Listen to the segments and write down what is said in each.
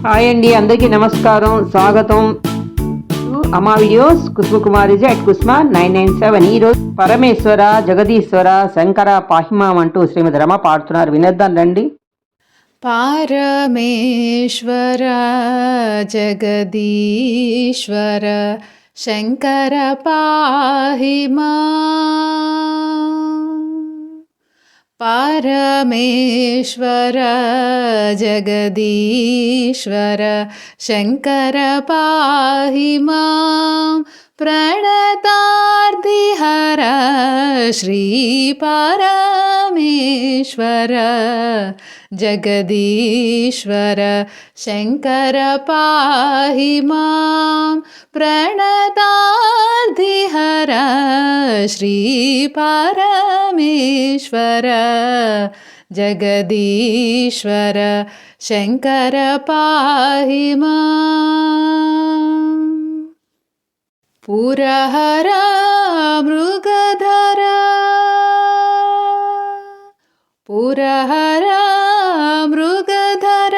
Hi అండి, అందరికీ నమస్కారం. స్వాగతం to Ama videos. Kusum కుమారిజీ at కుస్మా 997. ఈరోజు పరమేశ్వర, జగదీశ్వర, శంకర పాహిమాం అంటూ శ్రీమతి రమ పాడుతున్నారు. వినేద్దాం రండి. పరమేశ్వర, జగదీశ్వర, శంకర పాహిమాం. పరమేశ్వర, జగదీశ్వర, శంకర పాహిమాం. ప్రణతార్తిహర శ్రీ పరమేశ్వర, జగదీశ్వర, శంకర పాహిమాం. ప్రణతార్తిహర శ్రీ పరమేశ్వర, జగదీశ్వర, శంకర పాహిమాం. పురహర మృగధర, పురహర మృగధర,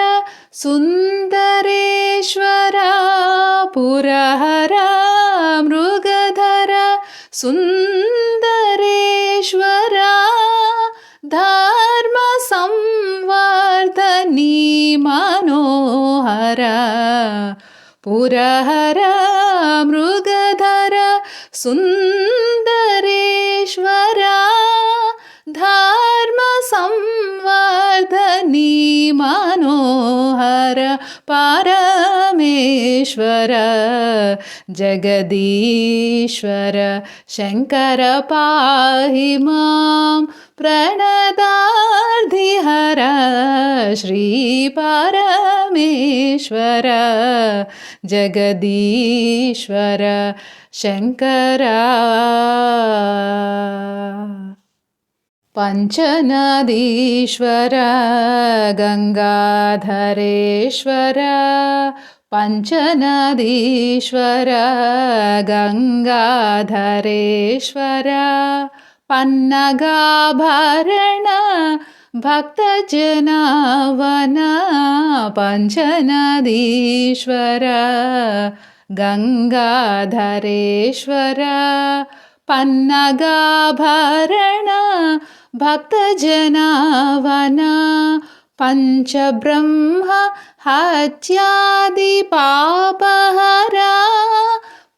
సుందరేశ్వర. పురహర మృగధర, సుందరేశ్వర, ధర్మ సంవర్ధనీ మనోహర. పురహర మృగధర, సుందరేశ్వర, ధర్మ సంవర్ధనీ మనోహర. పరమేశ్వర, జగదీశ్వర, శంకర పాహిమాం. ప్రణతార్తిహర శ్రీ పరమేశ్వర, జగదీశ్వర, శంకర. పంచనదీశ్వర, గంగాధరేశ్వర, పంచనదీశ్వర, గంగాధరేశ్వర, పన్నగాభరణ భక్తజనవన. పంచనదీశ్వర, గంగాధరేశ్వర, పన్నగాభరణ భక్తజనవన. పంచబ్రహ్మ హత్యాది పాపహర,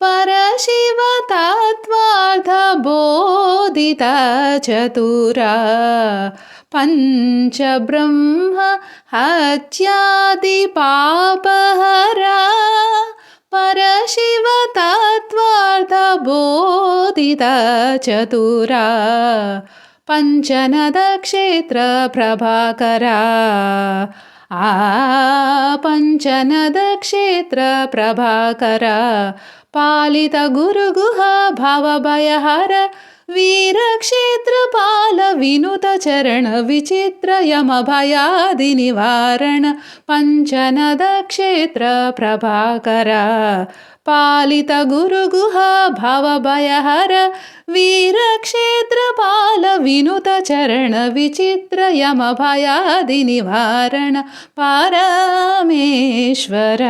పరశివ తత్వార్థ బోధిత చతుర. పంచబ్రహ్మ హత్యాది పాపహర, పరశివ తత్వార్థ బోధిత చతుర. పంచనద క్షేత్ర ప్రభాకర, ఆ పంచనద క్షేత్ర ప్రభాకర. పాలిత గురుగుహ భవభయహర, వీరక్షేత్రపాల వినుత చరణ విచిత్ర యమ భయాది నివారణ. పంచనద క్షేత్ర ప్రభాకర, పాలిత గురుగుహ భవభయహర, వీరక్షేత్రపాల వినుత చరణ విచిత్ర యమ భయాది నివారణ. పరమేశ్వర,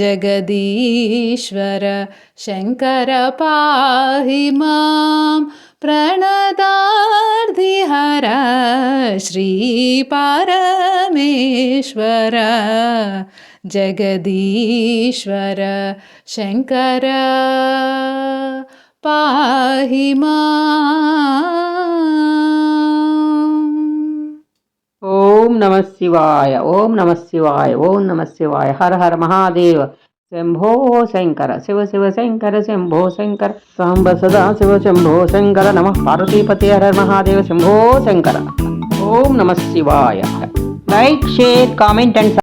జగదీశ్వర, శంకర పాహిమాం. ప్రణతార్తిహర శ్రీ పరమేశ్వర, జగదీశ్వర, శంకర పాహిమాం. ఓం నమ శివాయ, ఓం నమ శివాయ, ఓం నమ శివాయ. హర హర మహాదేవ, శంభో శంకర, శివ శివ శంకర, శంభో శంకర, సాంబ సదా శివ, శంభో శంకర. నమ పార్వతీపతి, హర హర మహాదేవ, శంభో శంకర. ఓం నమ శివాయ. Like, share, comment and